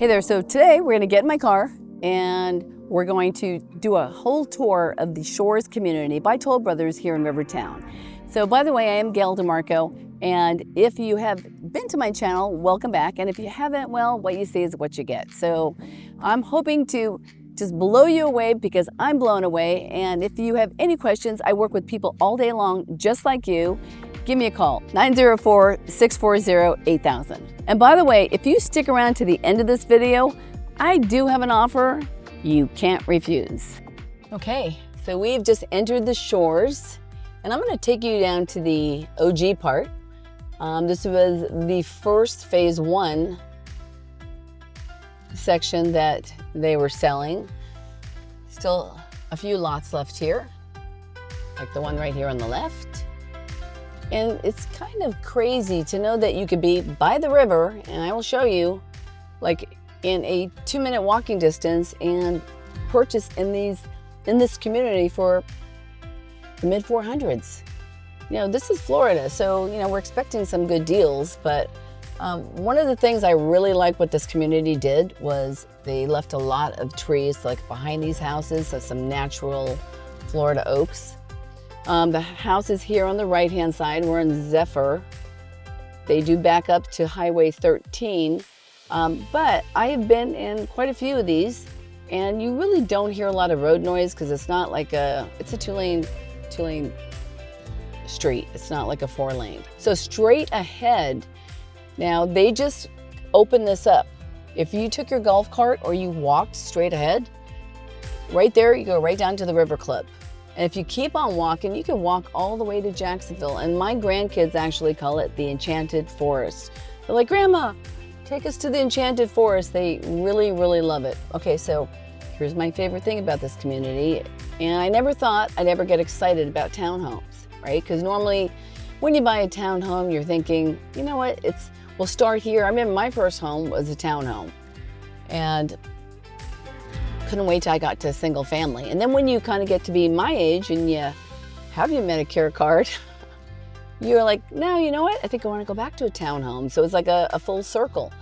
Hey there, so today we're gonna get in my car and we're going to do a whole tour of the Shores community by Toll Brothers here in RiverTown. So by the way, I am Gail DeMarco, and if you have been to my channel, welcome back. And if you haven't, well, what you see is what you get. So I'm hoping to just blow you away because I'm blown away. And if you have any questions, I work with people all day long, just like you. Give me a call, 904-640-8000. And by the way, if you stick around to the end of this video, I do have an offer you can't refuse. Okay, so we've just entered the Shores, and I'm gonna take you down to the OG part. This was the first phase 1 section that they were selling. Still a few lots left here, like the one right here on the left. And it's kind of crazy to know that you could be by the river, and I will show you, like in a 2-minute walking distance, and purchase in this community for the mid 400s. You know, this is Florida, so you know we're expecting some good deals. But one of the things I really like what this community did was they left a lot of trees like behind these houses, so some natural Florida oaks. The houses here on the right-hand side, we're in Zephyr. They do back up to Highway 13, but I have been in quite a few of these, and you really don't hear a lot of road noise because it's not like it's a two-lane street. It's not like a 4-lane. So straight ahead, now they just opened this up. If you took your golf cart or you walked straight ahead, right there, you go right down to the River Club. And if you keep on walking, you can walk all the way to Jacksonville. And my grandkids actually call it the Enchanted Forest. They're like, Grandma, take us to the Enchanted Forest. They really, really love it. Okay, so here's my favorite thing about this community. And I never thought I'd ever get excited about townhomes, right? Because normally when you buy a townhome, you're thinking, you know what, we'll start here. I remember my first home was a townhome. And couldn't wait till I got to a single family. And then when you kind of get to be my age and you have your Medicare card, you're like, no, you know what? I think I want to go back to a townhome. So it's like a full circle.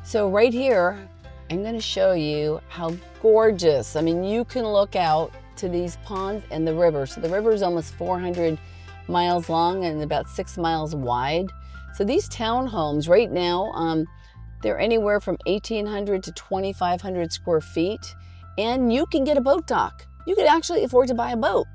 So right here, I'm going to show you how gorgeous. I mean, you can look out to these ponds and the river. So the river is almost 400 miles long and about 6 miles wide. So these townhomes right now, they're anywhere from 1,800 to 2,500 square feet. And you can get a boat dock. You could actually afford to buy a boat.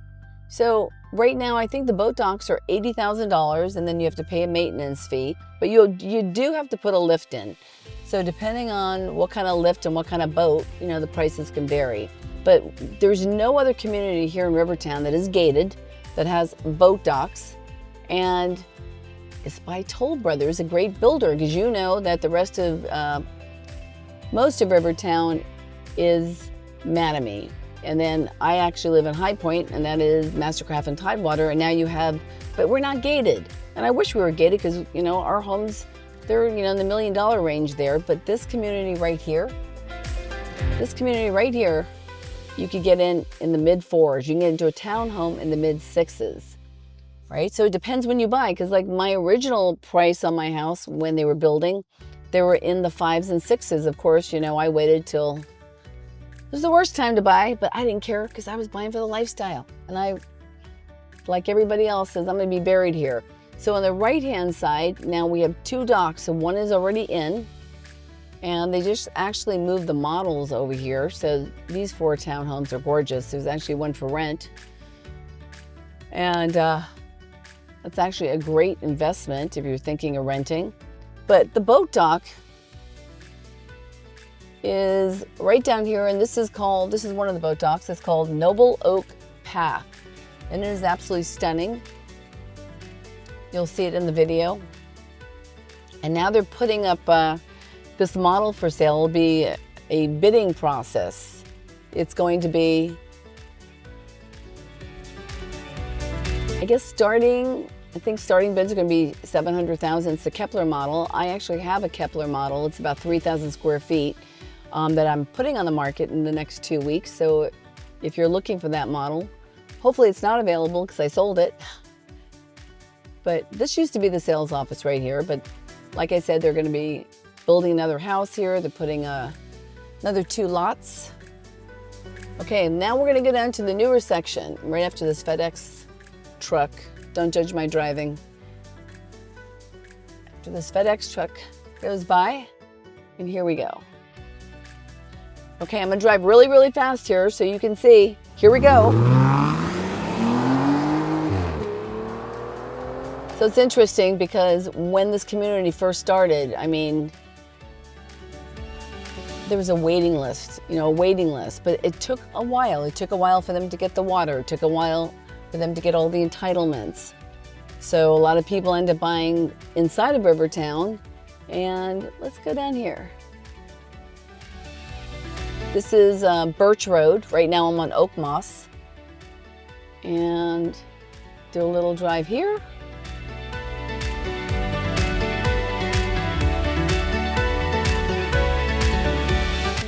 So right now, I think the boat docks are $80,000, and then you have to pay a maintenance fee. But you do have to put a lift in. So depending on what kind of lift and what kind of boat, you know, the prices can vary. But there's no other community here in RiverTown that is gated, that has boat docks, and it's by Toll Brothers, a great builder, because you know that the rest of most of RiverTown is Mattamy. And then I actually live in High Point, and that is Mastercraft and Tidewater. And now you have, but we're not gated. And I wish we were gated because, you know, our homes, they're, you know, in the $1 million range there. But this community right here, you could get in the mid 4s. You can get into a townhome in the mid 6s, right? So it depends when you buy, because like my original price on my house when they were building, they were in the 5s and 6s. Of course, you know, I waited till it was the worst time to buy, but I didn't care because I was buying for the lifestyle. And I, like everybody else, says I'm gonna be buried here. So on the right-hand side, now we have 2 docks. So one is already in, and they just actually moved the models over here. So these 4 townhomes are gorgeous. There's actually one for rent. And that's actually a great investment if you're thinking of renting. But the boat dock is right down here, and this is one of the boat docks. It's called Noble Oak Path, and it is absolutely stunning. You'll see it in the video. And now they're putting up this model for sale. It'll be a bidding process. It's going to be, I guess starting bids are going to be $700,000. It's the Kepler model. I actually have a Kepler model. It's about 3,000 square feet. That I'm putting on the market in the next 2 weeks. So if you're looking for that model, hopefully it's not available because I sold it. But this used to be the sales office right here. But like I said, they're going to be building another house here. They're putting another 2 lots. Okay, now we're gonna go down to the newer section, right after this FedEx truck. Don't judge my driving. After this FedEx truck goes by, and here we go. Okay, I'm gonna drive really, really fast here so you can see. Here we go. So it's interesting because when this community first started, I mean, there was a waiting list, but it took a while. It took a while for them to get the water. It took a while for them to get all the entitlements. So a lot of people end up buying inside of RiverTown. And let's go down here. This is Birch Road. Right now I'm on Oak Moss. And do a little drive here.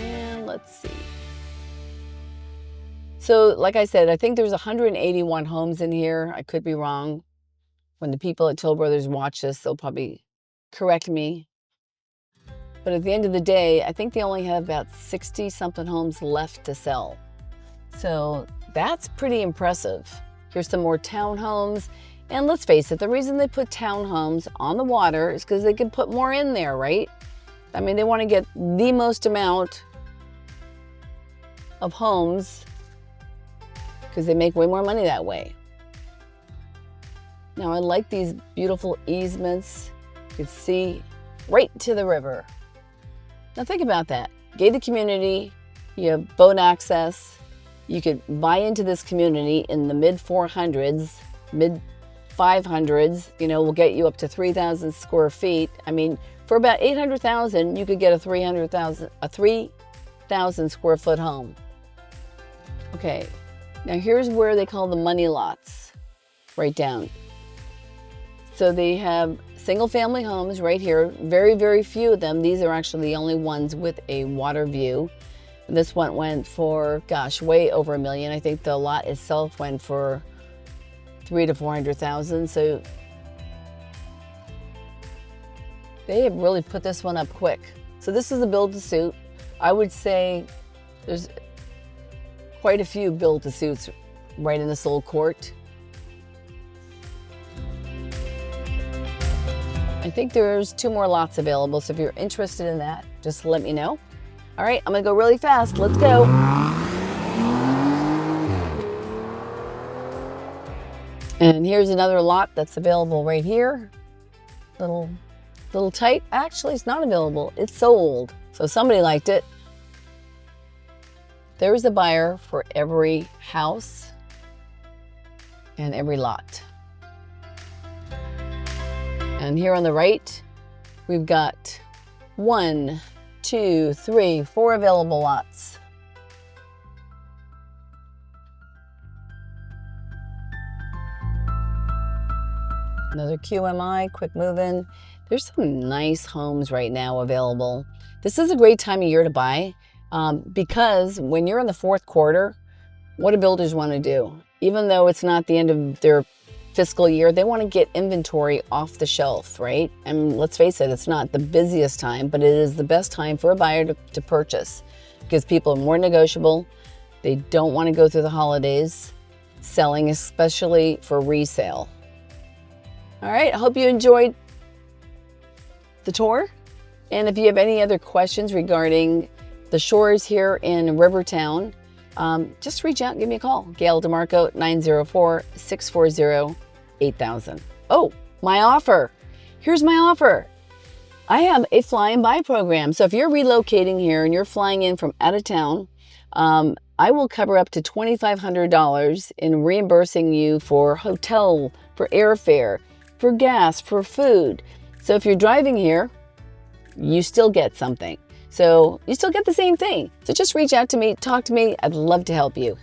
And let's see. So like I said, I think there's 181 homes in here. I could be wrong. When the people at Toll Brothers watch this, they'll probably correct me. But at the end of the day, I think they only have about 60-something homes left to sell. So that's pretty impressive. Here's some more townhomes. And let's face it, the reason they put townhomes on the water is because they can put more in there, right? I mean, they want to get the most amount of homes because they make way more money that way. Now, I like these beautiful easements. You can see right to the river. Now think about that. Gated community, you have boat access. You could buy into this community in the mid 400s, mid 500s, will get you up to 3,000 square feet. I mean, for about 800,000, you could get a 3,000 square foot home. Okay, now here's where they call the money lots, right down. So they have single family homes right here, very, very few of them. These are actually the only ones with a water view. This one went for, gosh, way over $1 million. I think the lot itself went for 300,000 to 400,000. So they have really put this one up quick. So this is a build to suit. I would say there's quite a few build to suits right in this little court. I think there's 2 more lots available, so if you're interested in that, just let me know. All right, I'm gonna go really fast. Let's go. And here's another lot that's available right here. Little tight. Actually, it's not available. It's sold. So somebody liked it. There's a buyer for every house and every lot. And here on the right, we've got 1, 2, 3, 4 available lots. Another QMI, quick move-in. There's some nice homes right now available. This is a great time of year to buy because when you're in the 4th quarter, what do builders want to do? Even though it's not the end of their fiscal year, they want to get inventory off the shelf, right? And let's face it, it's not the busiest time, but it is the best time for a buyer to purchase because people are more negotiable. They don't want to go through the holidays selling, especially for resale. All right, I hope you enjoyed the tour. And if you have any other questions regarding the shores here in RiverTown, just reach out and give me a call. Gail DeMarco, 904-640-8000. Oh, my offer. Here's my offer. I have a fly and buy program. So if you're relocating here and you're flying in from out of town, I will cover up to $2,500 in reimbursing you for hotel, for airfare, for gas, for food. So if you're driving here, you still get something. So you still get the same thing. So just reach out to me, talk to me. I'd love to help you.